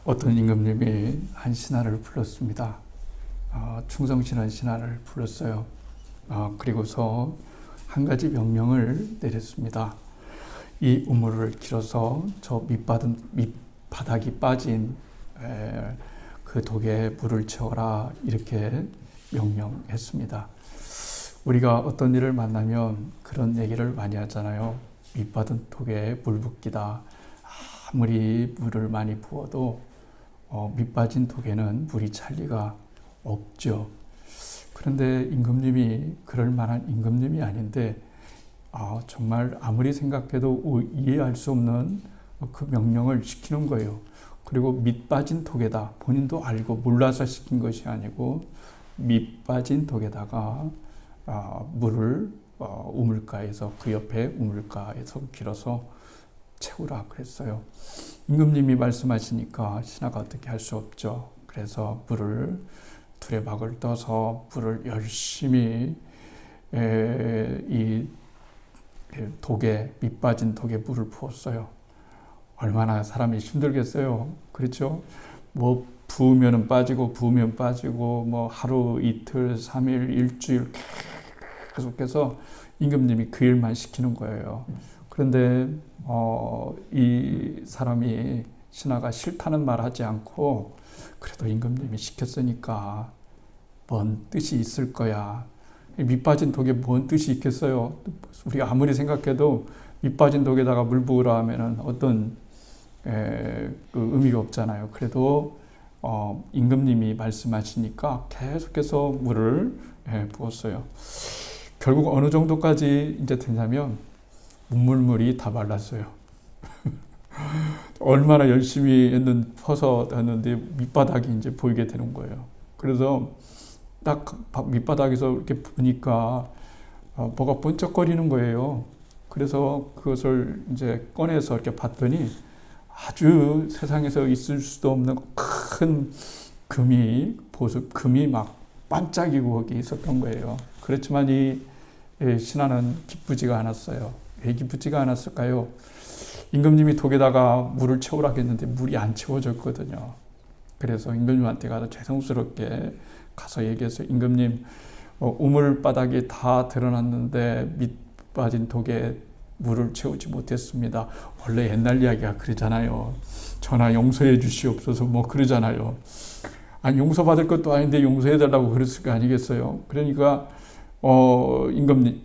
어떤 임금님이 한 신하를 불렀습니다. 충성스러운 신하를 불렀어요. 그리고서 한 가지 명령을 내렸습니다. 이 우물을 길어서 저 밑바닥이 빠진 그 독에 물을 채워라, 이렇게 명령했습니다. 우리가 어떤 일을 만나면 그런 얘기를 많이 하잖아요. 밑바닥 독에 물 붓기다. 아무리 물을 많이 부어도 밑빠진 독에는 물이 찰 리가 없죠. 그런데 임금님이 그럴 만한 임금님이 아닌데 정말 아무리 생각해도 이해할 수 없는 그 명령을 시키는 거예요. 그리고 밑빠진 독에다, 본인도 알고 몰라서 시킨 것이 아니고 밑빠진 독에다가 물을 우물가에서, 그 옆에 우물가에서 길어서 채우라 그랬어요. 임금님이 말씀하시니까 신하가 어떻게 할 수 없죠. 그래서 물을 두레박을 떠서 물을 열심히 이 독에, 밑빠진 독에 물을 부었어요. 얼마나 사람이 힘들겠어요. 그렇죠? 뭐 부으면 빠지고 부으면 빠지고, 뭐 하루 이틀 3일 일주일 계속해서 임금님이 그 일만 시키는 거예요. 그런데 이 사람이, 신하가 싫다는 말 하지 않고 그래도 임금님이 시켰으니까 뭔 뜻이 있을 거야. 밑빠진 독에 뭔 뜻이 있겠어요. 우리가 아무리 생각해도 밑빠진 독에다가 물 부으라 하면은 어떤 그 의미가 없잖아요. 그래도 임금님이 말씀하시니까 계속해서 물을 부었어요. 결국 어느 정도까지 이제 되냐면 문물물이 다 말랐어요. 얼마나 열심히 퍼서 했는데 밑바닥이 이제 보이게 되는 거예요. 그래서 딱 밑바닥에서 이렇게 보니까 뭐가 번쩍거리는 거예요. 그래서 그것을 이제 꺼내서 이렇게 봤더니 아주 세상에서 있을 수도 없는 큰 금이 막 반짝이고 거기 있었던 거예요. 그렇지만 이 신하는 기쁘지가 않았어요. 왜 기쁘지가 않았을까요? 임금님이 독에다가 물을 채우라고 했는데 물이 안 채워졌거든요. 그래서 임금님한테 가서 죄송스럽게 가서 얘기했어요. 임금님, 우물 바닥이 다 드러났는데 밑빠진 독에 물을 채우지 못했습니다. 원래 옛날 이야기가 그러잖아요. 전하 용서해 주시옵소서 뭐 그러잖아요. 아니, 용서받을 것도 아닌데 용서해 달라고 그랬을 거 아니겠어요. 그러니까 임금님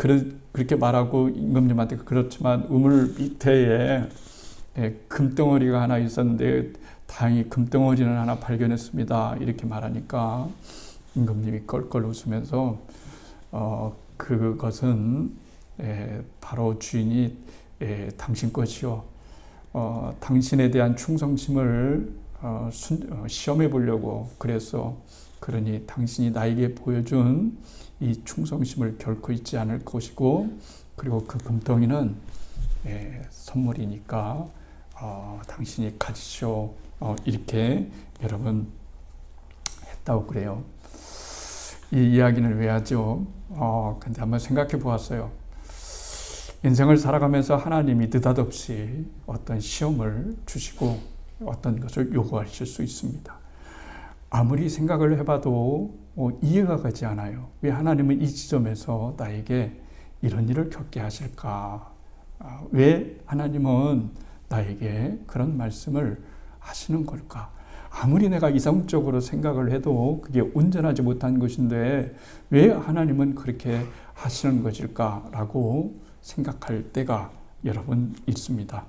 그렇게 말하고 임금님한테, 그렇지만 우물 밑에 금덩어리가 하나 있었는데 다행히 금덩어리는 하나 발견했습니다. 이렇게 말하니까 임금님이 껄껄 웃으면서 그것은 바로 주인이 당신 것이요, 당신에 대한 충성심을 시험해 보려고 그래서, 그러니 당신이 나에게 보여준 이 충성심을 결코 잊지 않을 것이고, 그리고 그 금덩이는 선물이니까 당신이 가지시오. 이렇게 여러분 했다고 그래요. 이 이야기는 왜 하죠? 근데 한번 생각해 보았어요. 인생을 살아가면서 하나님이 느닷없이 어떤 시험을 주시고 어떤 것을 요구하실 수 있습니다. 아무리 생각을 해봐도 이해가 가지 않아요. 왜 하나님은 이 지점에서 나에게 이런 일을 겪게 하실까? 왜 하나님은 나에게 그런 말씀을 하시는 걸까? 아무리 내가 이성적으로 생각을 해도 그게 온전하지 못한 것인데 왜 하나님은 그렇게 하시는 것일까라고 생각할 때가 여러분 있습니다.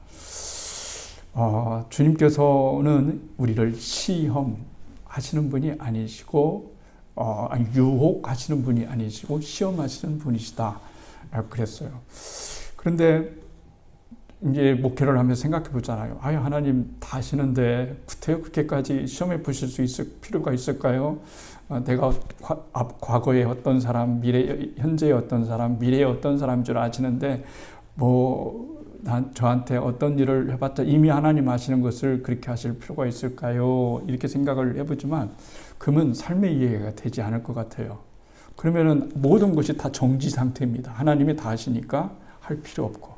주님께서는 우리를 시험하시는 분이 아니시고 유혹하시는 분이 아니시고 시험하시는 분이시다 그랬어요. 그런데 이제 목회를 하면서 생각해 보잖아요. 하나님 다 아시는데 그렇게까지 시험해 보실 수 있을 필요가 있을까요? 내가 과거에 어떤 사람, 현재의 어떤 사람, 미래의 어떤 사람인 줄 아시는데 저한테 어떤 일을 해봤자 이미 하나님 아시는 것을 그렇게 하실 필요가 있을까요? 이렇게 생각을 해보지만 그러면 삶의 이해가 되지 않을 것 같아요. 그러면은 모든 것이 다 정지 상태입니다. 하나님이 다 아시니까 할 필요 없고,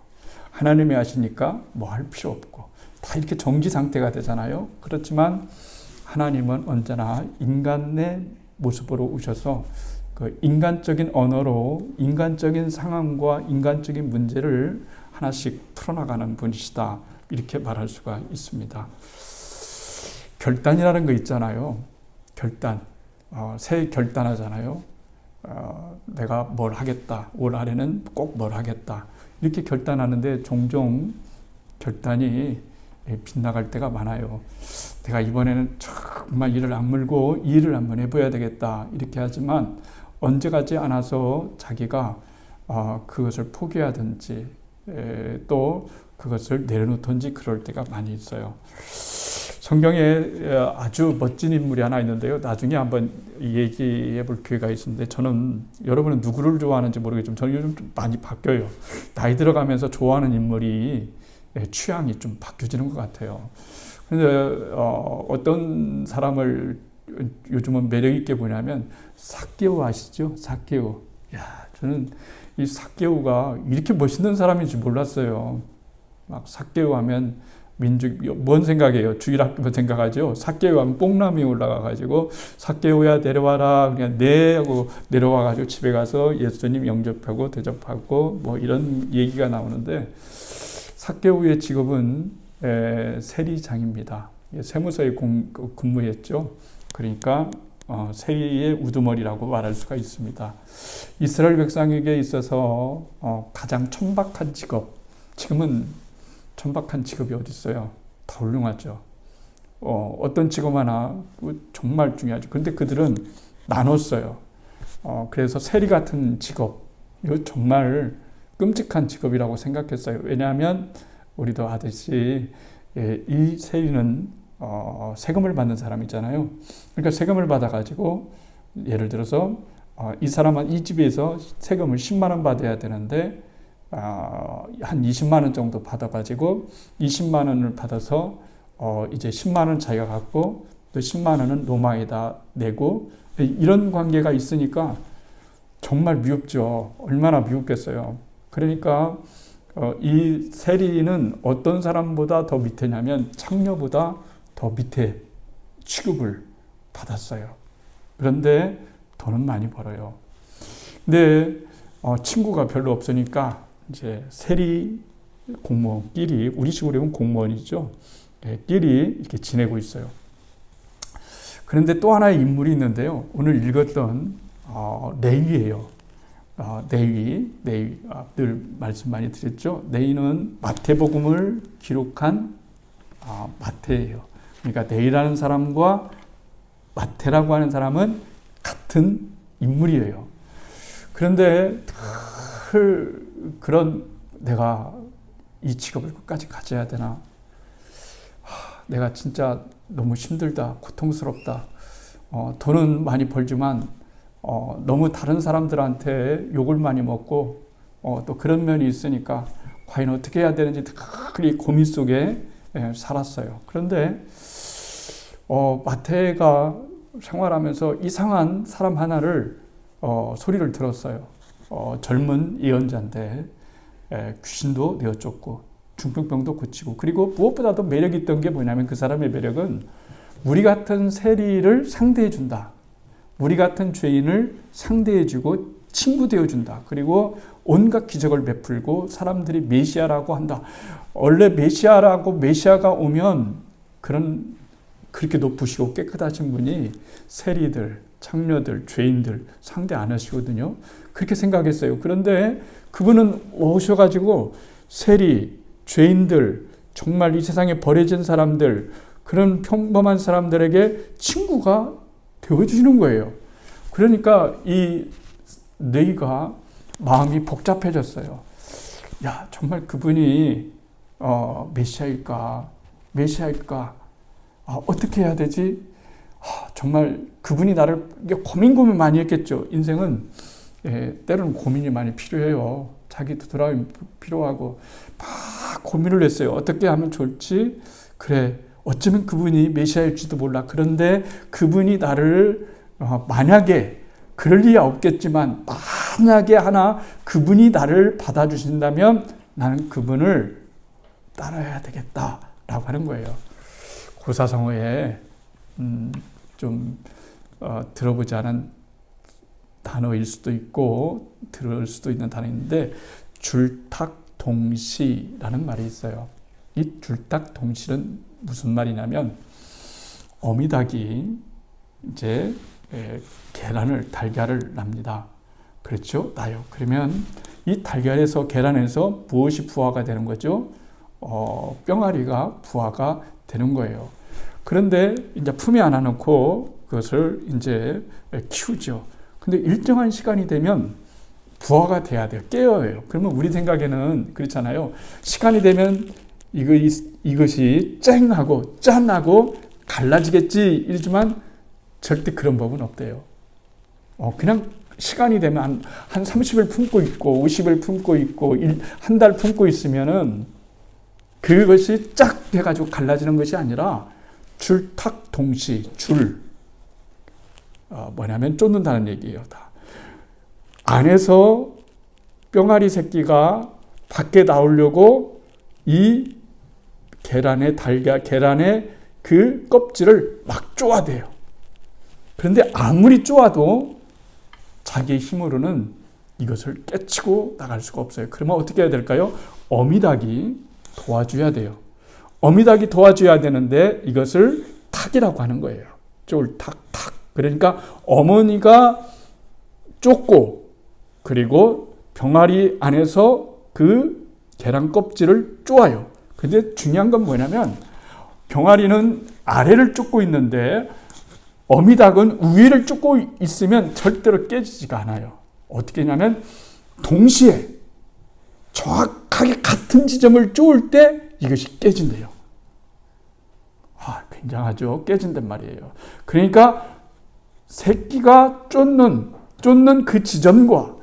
하나님이 아시니까 뭐 할 필요 없고, 다 이렇게 정지 상태가 되잖아요. 그렇지만 하나님은 언제나 인간의 모습으로 오셔서 그 인간적인 언어로 인간적인 상황과 인간적인 문제를 하나씩 풀어나가는 분이시다. 이렇게 말할 수가 있습니다. 결단이라는 거 있잖아요. 결단. 새해 결단하잖아요. 내가 뭘 하겠다. 올 한해는 꼭 뭘 하겠다. 이렇게 결단하는데 종종 결단이 빗나갈 때가 많아요. 내가 이번에는 정말 이를 악물고 이 일을 한번 해봐야 되겠다. 이렇게 하지만 언제 가지 않아서 자기가 그것을 포기하든지 또 그것을 내려놓든지 그럴 때가 많이 있어요. 성경에 아주 멋진 인물이 하나 있는데요. 나중에 한번 얘기해 볼 기회가 있는데 저는 여러분은 누구를 좋아하는지 모르겠지만 저는 요즘 좀 많이 바뀌어요. 나이 들어가면서 좋아하는 인물이 취향이 좀 바뀌어지는 것 같아요. 그런데 어떤 사람을 요즘은 매력 있게 보냐면 삭개오 아시죠? 삭개오. 야, 저는 이 삭개오가 이렇게 멋있는 사람인지 몰랐어요. 막 삭개오 하면 민족 뭔 생각이에요? 주일학교 생각하죠. 삭개오 하면 뽕나무에 올라가가지고 삭개오야 내려와라 그냥 네 하고 내려와가지고 집에 가서 예수님 영접하고 대접하고 뭐 이런 얘기가 나오는데 삭개오의 직업은 세리장입니다. 세무서에 근무했죠. 그러니까 세리의 우두머리라고 말할 수가 있습니다. 이스라엘 백성에게 있어서 가장 천박한 직업. 지금은 천박한 직업이 어디 있어요? 다 훌륭하죠. 어떤 직업 하나 정말 중요하죠. 그런데 그들은 나눴어요. 그래서 세리 같은 직업, 이거 정말 끔찍한 직업이라고 생각했어요. 왜냐하면 우리도 아듯이 이 세리는 세금을 받는 사람이잖아요. 그러니까 세금을 받아가지고 예를 들어서 이 사람은 이 집에서 세금을 10만 원 받아야 되는데 한 20만 원 정도 받아가지고 20만 원을 받아서 이제 10만 원 자기가 갖고 또 10만 원은 노마에다 내고 이런 관계가 있으니까 정말 미흡죠. 얼마나 미흡겠어요. 그러니까 이 세리는 어떤 사람보다 더 밑에냐면 창녀보다 더 밑에 취급을 받았어요. 그런데 돈은 많이 벌어요. 근데 친구가 별로 없으니까 이제 세리 공무원끼리 우리식으로 하면 공무원이죠. 끼리 이렇게 지내고 있어요. 그런데 또 하나의 인물이 있는데요. 오늘 읽었던 레위예요. 레위 늘 말씀 많이 드렸죠. 레위는 마태복음을 기록한 마태예요. 그러니까 레위라는 사람과 마태라고 하는 사람은 같은 인물이에요. 그런데 그런 내가 이 직업을 끝까지 가져야 되나? 내가 진짜 너무 힘들다, 고통스럽다. 돈은 많이 벌지만 너무 다른 사람들한테 욕을 많이 먹고 또 그런 면이 있으니까 과연 어떻게 해야 되는지 특히 고민 속에 살았어요. 그런데 마태가 생활하면서 이상한 사람 하나를 소리를 들었어요. 젊은 예언자인데 귀신도 내어쫓고 중풍병도 고치고 그리고 무엇보다도 매력이 있던 게 뭐냐면 그 사람의 매력은 우리 같은 세리를 상대해 준다. 우리 같은 죄인을 상대해 주고 친구 되어 준다. 그리고 온갖 기적을 베풀고 사람들이 메시아라고 한다. 원래 메시아가 오면 그렇게 높으시고 깨끗하신 분이 세리들, 창녀들, 죄인들 상대 안 하시거든요. 그렇게 생각했어요. 그런데 그분은 오셔가지고 세리, 죄인들, 정말 이 세상에 버려진 사람들, 그런 평범한 사람들에게 친구가 되어주시는 거예요. 그러니까 이 레위가 마음이 복잡해졌어요. 야, 정말 그분이 메시아일까? 어떻게 해야 되지? 정말 그분이 나를 고민 많이 했겠죠. 인생은 때로는 고민이 많이 필요해요. 자기도 드라마 필요하고 막 고민을 했어요. 어떻게 하면 좋을지. 그래, 어쩌면 그분이 메시아일지도 몰라. 그런데 그분이 나를 만약에 그럴 리야 없겠지만 만약에 하나 그분이 나를 받아주신다면 나는 그분을 따라야 되겠다 하는 거예요. 고사성어에 좀 들어보지 않은 단어일 수도 있고 들을 수도 있는 단어인데 줄탁동시라는 말이 있어요. 이 줄탁동시는 무슨 말이냐면 어미닭이 이제 달걀을 납니다. 그렇죠? 나요. 그러면 이 달걀에서 계란에서 무엇이 부화가 되는 거죠? 뿅아리가 부화가 되는 거예요. 그런데 이제 품에 안아놓고 그것을 이제 키우죠. 근데 일정한 시간이 되면 부화가 돼야 돼요. 깨어요. 그러면 우리 생각에는 그렇잖아요. 시간이 되면 이것이 쨍하고 짠하고 갈라지겠지 이러지만 절대 그런 법은 없대요. 그냥 시간이 되면 한 30일 품고 있고 50일 품고 있고 한 달 품고 있으면은 그것이 쫙 돼가지고 갈라지는 것이 아니라 줄탁동시 뭐냐면 쫓는다는 얘기예요. 다. 안에서 뿅아리 새끼가 밖에 나오려고 이 계란의 그 껍질을 막 쪼아대요. 그런데 아무리 쪼아도 자기의 힘으로는 이것을 깨치고 나갈 수가 없어요. 그러면 어떻게 해야 될까요? 어미닭이 도와줘야 돼요. 어미닭이 도와줘야 되는데 이것을 탁이라고 하는 거예요. 쫄탁탁. 그러니까 어머니가 쫓고 그리고 병아리 안에서 그 계란 껍질을 쪼아요. 근데 중요한 건 뭐냐면 병아리는 아래를 쫓고 있는데 어미닭은 위를 쫓고 있으면 절대로 깨지지가 않아요. 어떻게 하냐면 동시에 정확하게 같은 지점을 쪼을 때 이것이 깨진대요. 굉장하죠. 깨진단 말이에요. 그러니까 새끼가 쫓는 그 지점과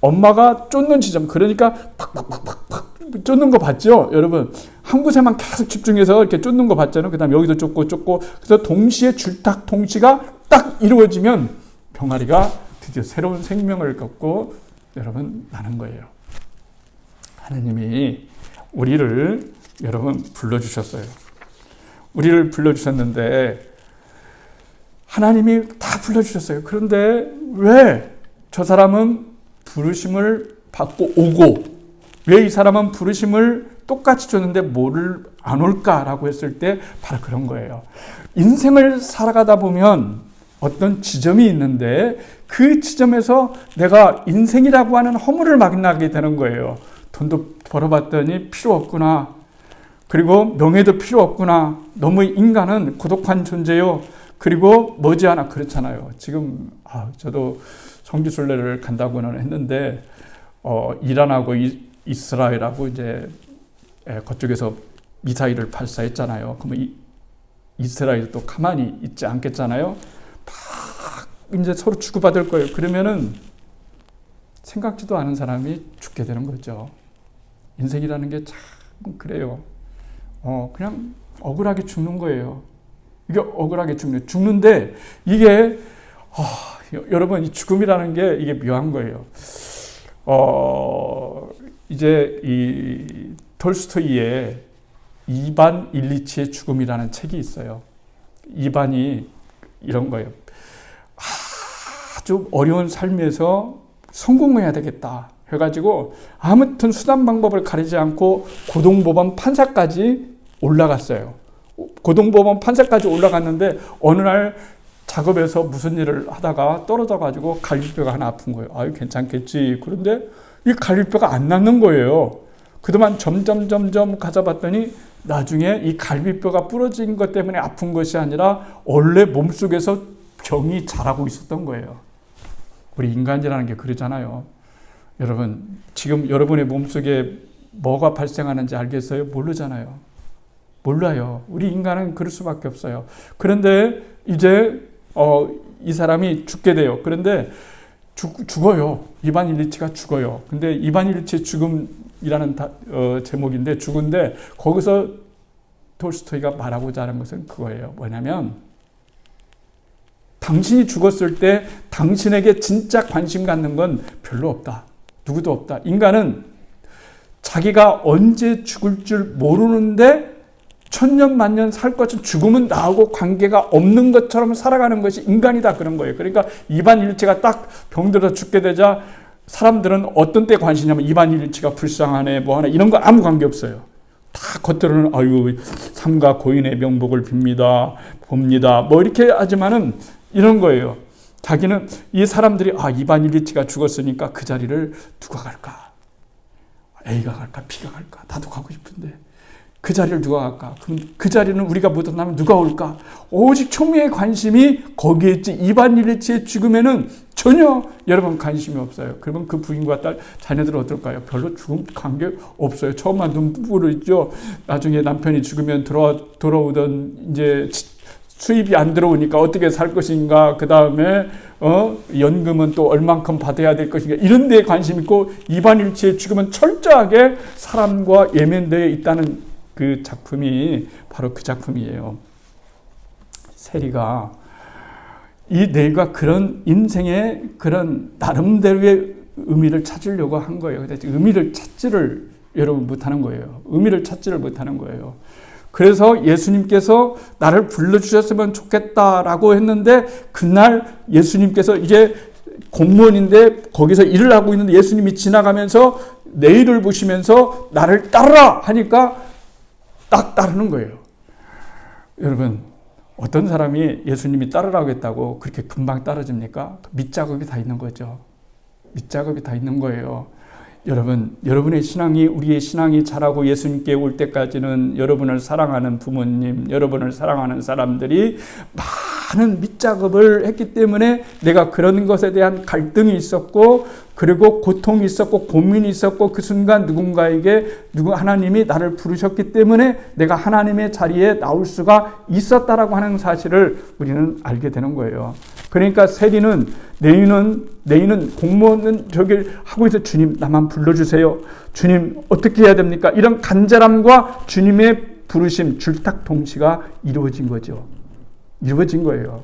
엄마가 쫓는 지점, 그러니까 팍팍팍팍 쫓는 거 봤죠? 여러분 한 곳에만 계속 집중해서 이렇게 쫓는 거 봤잖아요. 그 다음에 여기도 쫓고 그래서 동시에 줄탁동시가 딱 이루어지면 병아리가 드디어 새로운 생명을 갖고 여러분 나는 거예요. 하나님이 우리를 여러분 불러주셨어요. 우리를 불러주셨는데 하나님이 다 불러주셨어요. 그런데 왜 저 사람은 부르심을 받고 오고 왜 이 사람은 부르심을 똑같이 줬는데 뭐를 안 올까라고 했을 때 바로 그런 거예요. 인생을 살아가다 보면 어떤 지점이 있는데 그 지점에서 내가 인생이라고 하는 허물을 만나게 되는 거예요. 돈도 벌어봤더니 필요 없구나. 그리고 명예도 필요 없구나. 너무 인간은 고독한 존재요. 그리고 머지않아 그렇잖아요. 지금 저도 성지순례를 간다고는 했는데 이란하고 이스라엘하고 이제 그쪽에서 미사일을 발사했잖아요. 그러면 이스라엘도 가만히 있지 않겠잖아요. 막 이제 서로 주고받을 거예요. 그러면은 생각지도 않은 사람이 죽게 되는 거죠. 인생이라는 게 참 그래요. 그냥 억울하게 죽는 거예요. 이게 억울하게 죽는데 이게 여러분 이 죽음이라는 게 이게 묘한 거예요. 이제 이 톨스토이의 이반 일리치의 죽음이라는 책이 있어요. 이반이 이런 거예요. 아주 어려운 삶에서 성공해야 되겠다 해가지고 아무튼 수단 방법을 가리지 않고 고등법원 판사까지 올라갔어요. 고등법원 판사까지 올라갔는데 어느 날 작업에서 무슨 일을 하다가 떨어져가지고 갈비뼈가 하나 아픈 거예요. 괜찮겠지. 그런데 이 갈비뼈가 안 낫는 거예요. 그동안 점점 가서 봤더니 나중에 이 갈비뼈가 부러진 것 때문에 아픈 것이 아니라 원래 몸속에서 병이 자라고 있었던 거예요. 우리 인간이라는 게 그러잖아요. 여러분 지금 여러분의 몸속에 뭐가 발생하는지 알겠어요? 모르잖아요. 몰라요. 우리 인간은 그럴 수밖에 없어요. 그런데 이제 이 사람이 죽게 돼요. 그런데 죽어요. 이반 일리치가 죽어요. 근데 이반 일리치의 죽음이라는 제목인데 죽은데 거기서 톨스토이가 말하고자 하는 것은 그거예요. 뭐냐면 당신이 죽었을 때 당신에게 진짜 관심 갖는 건 별로 없다. 누구도 없다. 인간은 자기가 언제 죽을 줄 모르는데 천년 만년 살 것은 죽음은 나하고 관계가 없는 것처럼 살아가는 것이 인간이다 그런 거예요. 그러니까 이반일체가 딱 병들어서 죽게 되자 사람들은 어떤 때 관심이냐면 이반일체가 불쌍하네 뭐하네 이런 거 아무 관계 없어요. 다 겉으로는 아유 삼가 고인의 명복을 빕니다 봅니다 뭐 이렇게 하지만은 이런 거예요. 자기는 이 사람들이 이반일체가 죽었으니까 그 자리를 누가 갈까? A가 갈까? B가 갈까? 나도 가고 싶은데 그 자리를 누가 갈까? 그럼 그 자리는 우리가 못 온다면 누가 올까? 오직 총회의 관심이 거기에 있지 이반일체의 죽음에는 전혀 여러분 관심이 없어요. 그러면 그 부인과 딸 자녀들은 어떨까요? 별로 죽음 관계 없어요. 처음만 눈물을 있죠. 나중에 남편이 죽으면 돌아오던 이제 수입이 안 들어오니까 어떻게 살 것인가. 그 다음에 연금은 또 얼만큼 받아야 될 것인가. 이런 데에 관심 있고 이반일체의 죽음은 철저하게 사람과 예면되어 있다는 그 작품이 바로 그 작품이에요. 세리가 이 내가 그런 인생의 그런 나름대로의 의미를 찾으려고 한 거예요. 근데 의미를 찾지를 여러분 못하는 거예요. 의미를 찾지를 못하는 거예요. 그래서 예수님께서 나를 불러주셨으면 좋겠다라고 했는데 그날 예수님께서 이제 공무원인데 거기서 일을 하고 있는데 예수님이 지나가면서 내일을 보시면서 나를 따르라 하니까 딱 따르는 거예요. 여러분 어떤 사람이 예수님이 따르라고 했다고 그렇게 금방 따라집니까? 밑작업이 다 있는 거죠. 밑작업이 다 있는 거예요. 여러분, 여러분의 신앙이 우리의 신앙이 자라고 예수님께 올 때까지는 여러분을 사랑하는 부모님, 여러분을 사랑하는 사람들이 많은 밑작업을 했기 때문에 내가 그런 것에 대한 갈등이 있었고 그리고 고통이 있었고 고민이 있었고 그 순간 누군가에게 하나님이 나를 부르셨기 때문에 내가 하나님의 자리에 나올 수가 있었다라고 하는 사실을 우리는 알게 되는 거예요. 그러니까 세리는 내인은 공무원은 저길 하고 있어. 주님 나만 불러주세요. 주님 어떻게 해야 됩니까? 이런 간절함과 주님의 부르심 줄탁동시가 이루어진 거죠. 이루어진 거예요.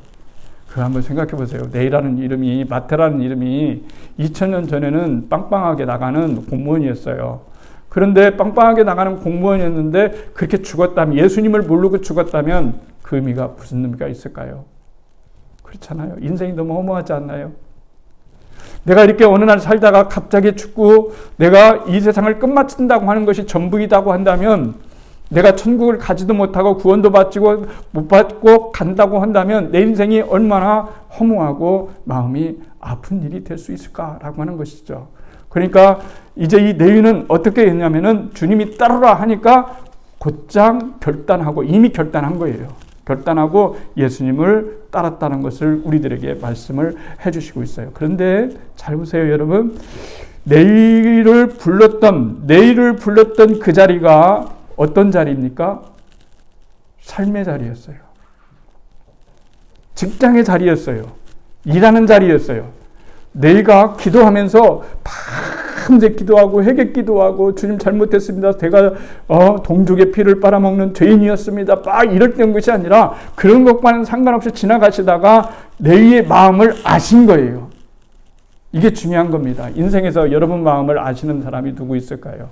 그거 한번 생각해 보세요. 네이라는 이름이 마태라는 이름이 2000년 전에는 빵빵하게 나가는 공무원이었어요. 그런데 빵빵하게 나가는 공무원이었는데 그렇게 죽었다면 예수님을 모르고 죽었다면 그 의미가 무슨 의미가 있을까요? 그렇잖아요. 인생이 너무 허무하지 않나요? 내가 이렇게 어느 날 살다가 갑자기 죽고 내가 이 세상을 끝마친다고 하는 것이 전부이다고 한다면 내가 천국을 가지도 못하고 구원도 받지고 못 받고 간다고 한다면 내 인생이 얼마나 허무하고 마음이 아픈 일이 될 수 있을까라고 하는 것이죠. 그러니까 이제 이 레위는 어떻게 했냐면은 주님이 따르라 하니까 곧장 결단하고 이미 결단한 거예요. 결단하고 예수님을 따랐다는 것을 우리들에게 말씀을 해주시고 있어요. 그런데 잘 보세요, 여러분. 내일을 불렀던 그 자리가 어떤 자리입니까? 삶의 자리였어요. 직장의 자리였어요. 일하는 자리였어요. 내가 기도하면서 밤새 기도하고 회개 기도하고 주님 잘못했습니다. 제가 동족의 피를 빨아먹는 죄인이었습니다. 막 이럴 때는 것이 아니라 그런 것과는 상관없이 지나가시다가 내의 마음을 아신 거예요. 이게 중요한 겁니다. 인생에서 여러분 마음을 아시는 사람이 누구 있을까요?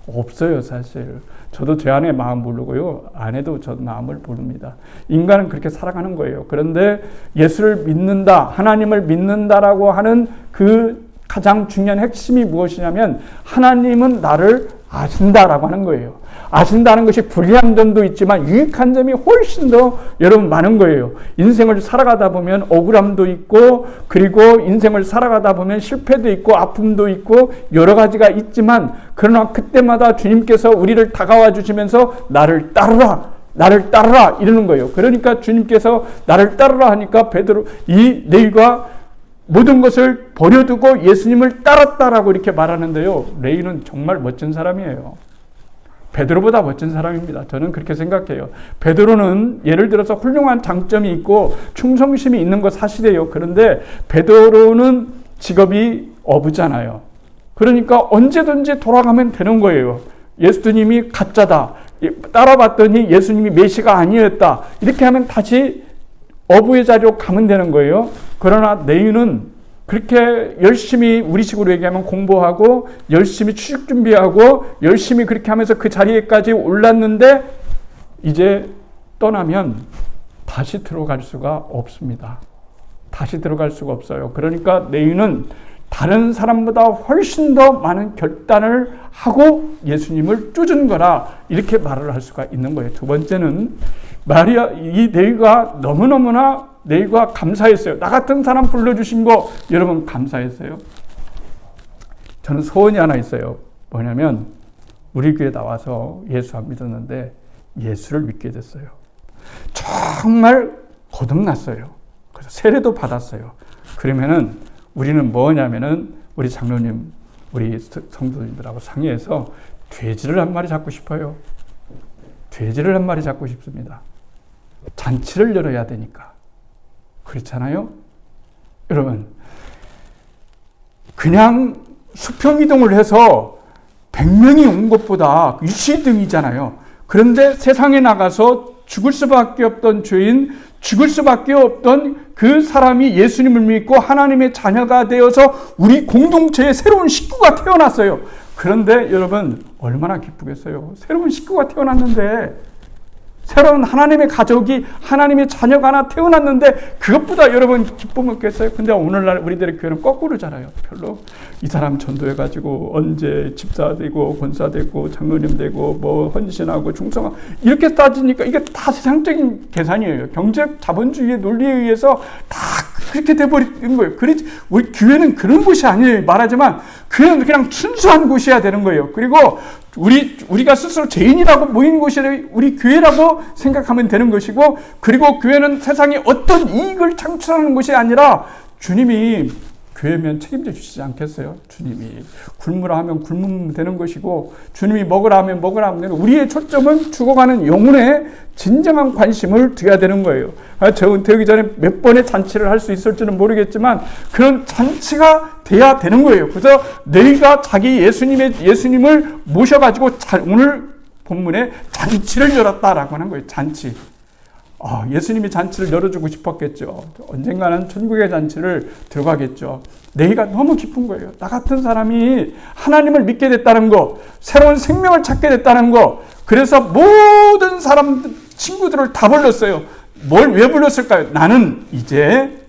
없어요, 사실. 저도 제 안의 마음 모르고요. 아내도 저 마음을 모릅니다. 인간은 그렇게 살아가는 거예요. 그런데 예수를 믿는다, 하나님을 믿는다라고 하는 그 가장 중요한 핵심이 무엇이냐면 하나님은 나를 아신다라고 하는 거예요. 아신다는 것이 불리한 점도 있지만 유익한 점이 훨씬 더 여러분 많은 거예요. 인생을 살아가다 보면 억울함도 있고 그리고 인생을 살아가다 보면 실패도 있고 아픔도 있고 여러 가지가 있지만 그러나 그때마다 주님께서 우리를 다가와 주시면서 나를 따르라 이러는 거예요. 그러니까 주님께서 나를 따르라 하니까 베드로 이 레위가 모든 것을 버려두고 예수님을 따랐다라고 이렇게 말하는데요. 레위는 정말 멋진 사람이에요. 베드로보다 멋진 사람입니다. 저는 그렇게 생각해요. 베드로는 예를 들어서 훌륭한 장점이 있고 충성심이 있는 거 사실이에요. 그런데 베드로는 직업이 어부잖아요. 그러니까 언제든지 돌아가면 되는 거예요. 예수님이 가짜다. 따라봤더니 예수님이 메시가 아니었다. 이렇게 하면 다시 어부의 자리로 가면 되는 거예요. 그러나 레위는 그렇게 열심히 우리식으로 얘기하면 공부하고 열심히 취직 준비하고 열심히 그렇게 하면서 그 자리에까지 올랐는데 이제 떠나면 다시 들어갈 수가 없습니다. 다시 들어갈 수가 없어요. 그러니까 레위는 다른 사람보다 훨씬 더 많은 결단을 하고 예수님을 쫓은 거라 이렇게 말을 할 수가 있는 거예요. 두 번째는 이 레위가 너무너무나 레위가 감사했어요. 나 같은 사람 불러주신 거 여러분 감사했어요? 저는 소원이 하나 있어요. 뭐냐면 우리 교회 나와서 예수 안 믿었는데 예수를 믿게 됐어요. 정말 거듭났어요. 그래서 세례도 받았어요. 그러면은 우리는 뭐냐면은 우리 장로님, 우리 성도님들하고 상의해서 돼지를 한 마리 잡고 싶어요. 돼지를 한 마리 잡고 싶습니다. 잔치를 열어야 되니까. 그렇잖아요? 여러분, 그냥 수평이동을 해서 100명이 온 것보다 일시등이잖아요. 그런데 세상에 나가서 죽을 수밖에 없던 죄인, 죽을 수밖에 없던 그 사람이 예수님을 믿고 하나님의 자녀가 되어서 우리 공동체의 새로운 식구가 태어났어요. 그런데 여러분 얼마나 기쁘겠어요. 새로운 식구가 태어났는데, 새로운 하나님의 가족이, 하나님의 자녀가 하나 태어났는데 그것보다 여러분 기쁨 없겠어요? 근데 오늘날 우리들의 교회는 거꾸로잖아요. 별로 이 사람 전도해가지고 언제 집사 되고 권사 되고 장로님 되고 뭐 헌신하고 충성하고 이렇게 따지니까 이게 다 세상적인 계산이에요. 경제 자본주의의 논리에 의해서 다 그렇게 돼버리는 거예요. 그렇지 우리 교회는 그런 곳이 아니에요. 말하지만 교회는 그냥 순수한 곳이어야 되는 거예요. 그리고 우리가 스스로 죄인이라고 모이는 곳이 우리 교회라고 생각하면 되는 것이고, 그리고 교회는 세상에 어떤 이익을 창출하는 것이 아니라 주님이 교회면 책임져 주시지 않겠어요? 주님이 굶으라 하면 굶으면 되는 것이고, 주님이 먹으라 하면 먹으라 하면 되는 거예요. 우리의 초점은 죽어가는 영혼에 진정한 관심을 둬야 되는 거예요. 저 은퇴하기 전에 몇 번의 잔치를 할 수 있을지는 모르겠지만 그런 잔치가 돼야 되는 거예요. 그래서 너희가 자기 예수님을 모셔가지고 오늘 본문에 잔치를 열었다라고 하는 거예요. 잔치. 예수님이 잔치를 열어주고 싶었겠죠. 언젠가는 천국의 잔치를 들어가겠죠. 내가 너무 기쁜 거예요. 나 같은 사람이 하나님을 믿게 됐다는 거, 새로운 생명을 찾게 됐다는 거. 그래서 모든 친구들을 다 불렀어요. 왜 불렀을까요? 나는 이제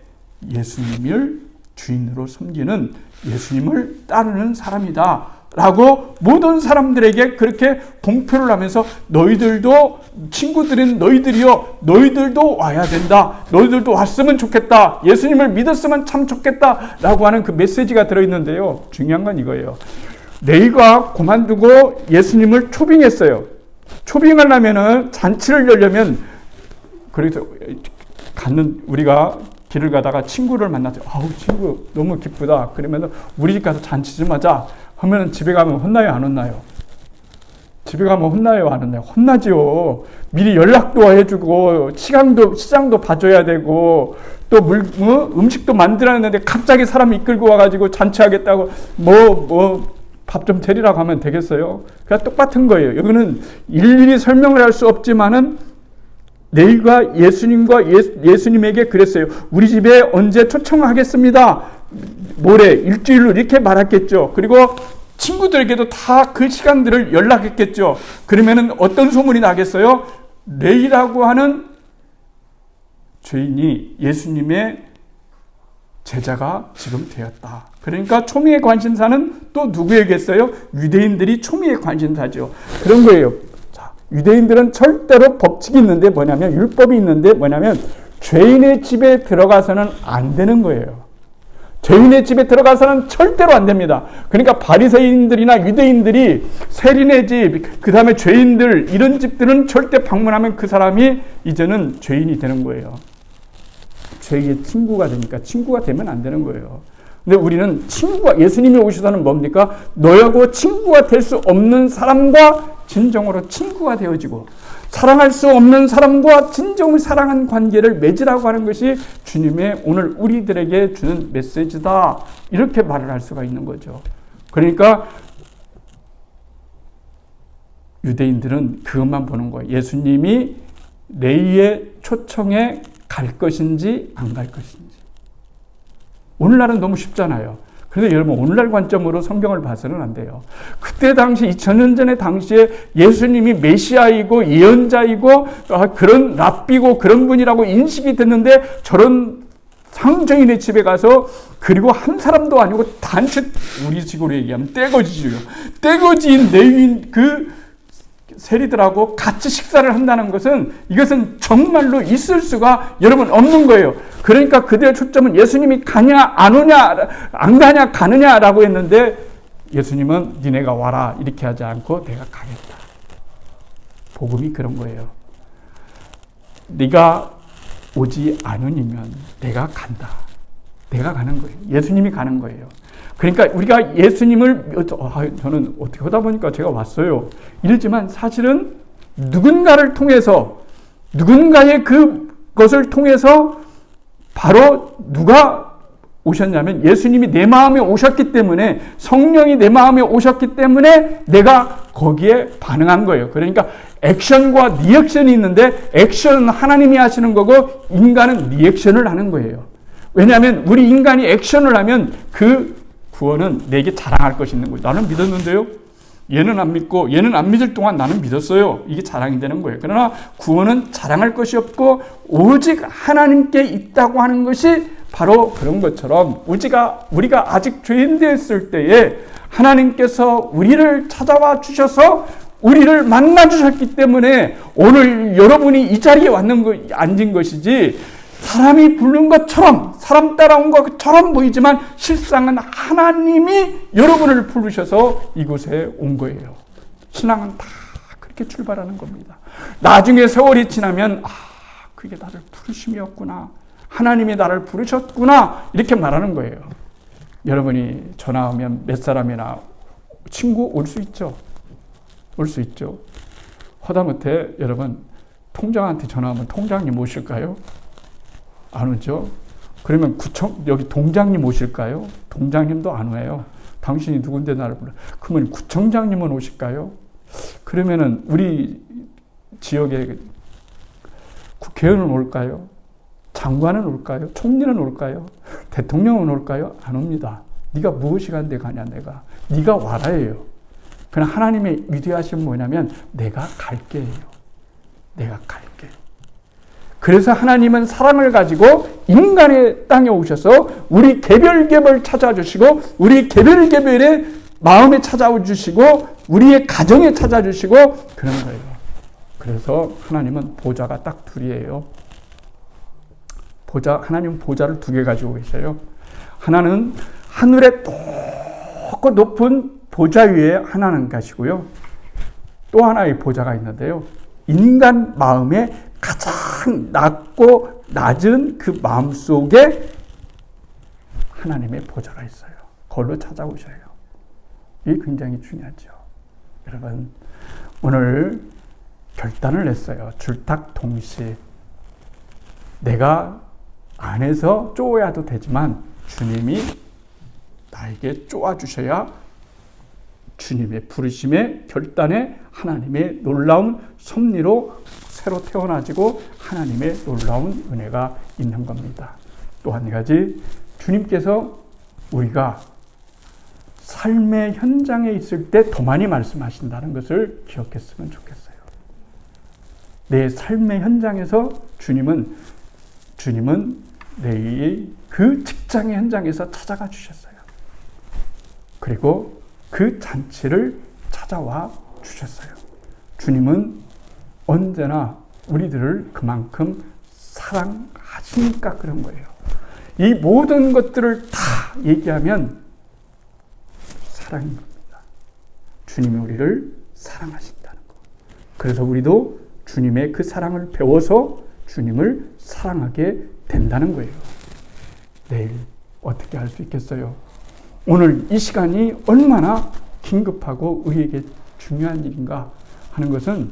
예수님을 주인으로 섬기는, 예수님을 따르는 사람이다 라고 모든 사람들에게 그렇게 공표를 하면서 너희들도, 친구들인 너희들이요, 너희들도 와야 된다. 너희들도 왔으면 좋겠다. 예수님을 믿었으면 참 좋겠다 라고 하는 그 메시지가 들어있는데요. 중요한 건 이거예요. 레위가 그만두고 예수님을 초빙했어요. 초빙을 하면은, 잔치를 열려면, 그래서 우리가 길을 가다가 친구를 만나죠. 친구 너무 기쁘다. 그러면 우리 집 가서 잔치 좀 하자 하면 집에 가면 혼나요, 안 혼나요? 집에 가면 혼나요, 안 혼나요? 혼나지요. 미리 연락도 해주고 시장도 봐줘야 되고 또 음식도 만들었는데 갑자기 사람 이끌고 와가지고 잔치하겠다고 밥 좀 데리라고 하면 되겠어요? 그냥 똑같은 거예요. 여기는 일일이 설명을 할 수 없지만은 레위가 예수님에게 그랬어요. 우리 집에 언제 초청하겠습니다. 모레, 일주일로 이렇게 말했겠죠. 그리고 친구들에게도 다 그 시간들을 연락했겠죠. 그러면은 어떤 소문이 나겠어요? 레위라고 하는 죄인이 예수님의 제자가 지금 되었다. 그러니까 초미의 관심사는 또 누구에게겠어요? 유대인들이 초미의 관심사죠. 그런 거예요. 유대인들은 절대로 법칙이 있는데 뭐냐면, 율법이 있는데 뭐냐면 죄인의 집에 들어가서는 안 되는 거예요. 죄인의 집에 들어가서는 절대로 안 됩니다. 그러니까 바리새인들이나 유대인들이 세린의 집, 그 다음에 죄인들, 이런 집들은 절대 방문하면 그 사람이 이제는 죄인이 되는 거예요. 죄의 친구가 되니까 친구가 되면 안 되는 거예요. 근데 우리는 예수님이 오셔서는 뭡니까? 너하고 친구가 될 수 없는 사람과 진정으로 친구가 되어지고, 사랑할 수 없는 사람과 진정을 사랑한 관계를 맺으라고 하는 것이 주님의 오늘 우리들에게 주는 메시지다. 이렇게 말을 할 수가 있는 거죠. 그러니까 유대인들은 그것만 보는 거예요. 예수님이 레위의 초청에 갈 것인지 안 갈 것인지. 오늘날은 너무 쉽잖아요. 그런데 여러분, 오늘날 관점으로 성경을 봐서는 안 돼요. 그때 당시 2000년 전에 당시에 예수님이 메시아이고 예언자이고 그런 랍비고 그런 분이라고 인식이 됐는데 저런 상정인의 집에 가서, 그리고 한 사람도 아니고 단체, 우리 식으로 얘기하면 떼거지죠. 떼거지인 레위인 그 세리들하고 같이 식사를 한다는 것은, 이것은 정말로 있을 수가 여러분 없는 거예요. 그러니까 그들의 초점은 예수님이 가냐 안 오냐, 안 가냐 가느냐라고 했는데, 예수님은 니네가 와라 이렇게 하지 않고 내가 가겠다. 복음이 그런 거예요. 네가 오지 않으면 내가 간다. 내가 가는 거예요. 예수님이 가는 거예요. 그러니까 우리가 예수님을, 저는 어떻게 하다 보니까 제가 왔어요. 이러지만 사실은 누군가를 통해서, 누군가의 그것을 통해서 바로 누가 오셨냐면 예수님이 내 마음에 오셨기 때문에, 성령이 내 마음에 오셨기 때문에 내가 거기에 반응한 거예요. 그러니까 액션과 리액션이 있는데, 액션은 하나님이 하시는 거고 인간은 리액션을 하는 거예요. 왜냐하면 우리 인간이 액션을 하면 그 구원은 내게 자랑할 것이 있는 거예요. 나는 믿었는데요, 얘는 안 믿고, 얘는 안 믿을 동안 나는 믿었어요. 이게 자랑이 되는 거예요. 그러나 구원은 자랑할 것이 없고 오직 하나님께 있다고 하는 것이 바로 그런 것처럼, 우리가 아직 죄인 되었을 때에 하나님께서 우리를 찾아와 주셔서 우리를 만나 주셨기 때문에 오늘 여러분이 이 자리에 앉은 것이지, 사람이 부른 것처럼, 사람 따라온 것처럼 보이지만 실상은 하나님이 여러분을 부르셔서 이곳에 온 거예요. 신앙은 다 그렇게 출발하는 겁니다. 나중에 세월이 지나면, 그게 나를 부르심이었구나, 하나님이 나를 부르셨구나, 이렇게 말하는 거예요. 여러분이 전화 오면 몇 사람이나 친구 올 수 있죠. 올 수 있죠. 하다못해 여러분, 통장한테 전화하면 통장님 오실까요? 안 오죠? 그러면 여기 동장님 오실까요? 동장님도 안 와요. 당신이 누군데 나를 불러? 그러면 구청장님은 오실까요? 그러면은 우리 지역에 국회의원은 올까요? 장관은 올까요? 총리는 올까요? 대통령은 올까요? 안 옵니다. 네가 무엇이 간데 가냐, 내가. 네가 와라예요. 그러나 하나님의 위대하신 뭐냐면, 내가 갈게요. 내가 갈게. 그래서 하나님은 사랑을 가지고 인간의 땅에 오셔서 우리 개별개별 찾아주시고, 우리 개별개별의 마음에 찾아주시고, 우리의 가정에 찾아주시고 그런 거예요. 그래서 하나님은 보좌가 딱 둘이에요. 하나님은 보좌를 2개 가지고 계셔요. 하나는 하늘의 높고 높은 보좌 위에 하나는 가시고요, 또 하나의 보좌가 있는데요, 인간 마음에 가장 낮고 낮은 그 마음 속에 하나님의 보좌가 있어요. 그걸로 찾아오셔요. 이게 굉장히 중요하죠. 여러분, 오늘 결단을 했어요. 줄탁동시. 내가 안에서 쪼아도 되지만 주님이 나에게 쪼아주셔야 주님의 부르심의 결단에 하나님의 놀라운 섭리로 새로 태어나지고 하나님의 놀라운 은혜가 있는 겁니다. 또 한 가지, 주님께서 우리가 삶의 현장에 있을 때 더 많이 말씀하신다는 것을 기억했으면 좋겠어요. 내 삶의 현장에서 주님은 내 그 직장의 현장에서 찾아가 주셨어요. 그리고 그 잔치를 찾아와 주셨어요. 주님은 언제나 우리들을 그만큼 사랑하시니까 그런 거예요. 이 모든 것들을 다 얘기하면 사랑인 겁니다. 주님이 우리를 사랑하신다는 거. 그래서 우리도 주님의 그 사랑을 배워서 주님을 사랑하게 된다는 거예요. 내일 어떻게 할 수 있겠어요? 오늘 이 시간이 얼마나 긴급하고 우리에게 중요한 일인가 하는 것은,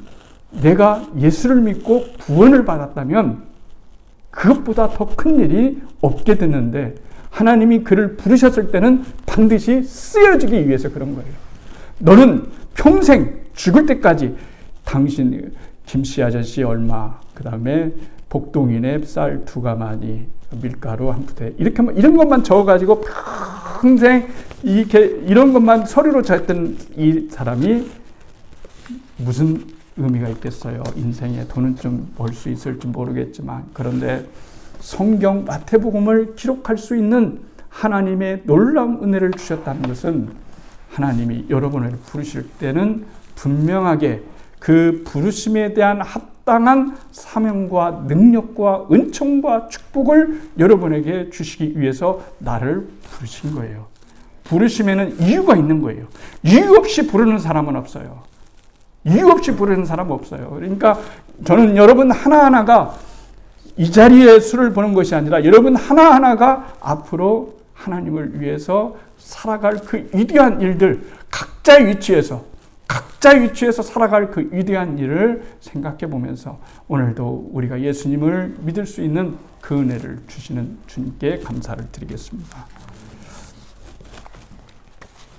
내가 예수를 믿고 구원을 받았다면 그것보다 더 큰 일이 없게 됐는데, 하나님이 그를 부르셨을 때는 반드시 쓰여지기 위해서 그런 거예요. 너는 평생 죽을 때까지 당신 김씨 아저씨 얼마, 그 다음에 복동이네 쌀 2가마니, 밀가루 한 부대, 이런 것만 적어가지고 평생 이런 것만 소리로 잘했던 이 사람이 무슨 의미가 있겠어요? 인생에 돈은 좀 벌 수 있을지 모르겠지만, 그런데 성경 마태복음을 기록할 수 있는 하나님의 놀라운 은혜를 주셨다는 것은 하나님이 여러분을 부르실 때는 분명하게 그 부르심에 대한 합당한 사명과 능력과 은총과 축복을 여러분에게 주시기 위해서 나를 부르신 거예요. 부르심에는 이유가 있는 거예요. 이유 없이 부르는 사람은 없어요. 이유 없이 부르는 사람은 없어요. 그러니까 저는 여러분 하나하나가 이 자리에 수를 보는 것이 아니라 여러분 하나하나가 앞으로 하나님을 위해서 살아갈 그 위대한 일들, 각자의 위치에서 살아갈 그 위대한 일을 생각해 보면서 오늘도 우리가 예수님을 믿을 수 있는 그 은혜를 주시는 주님께 감사를 드리겠습니다.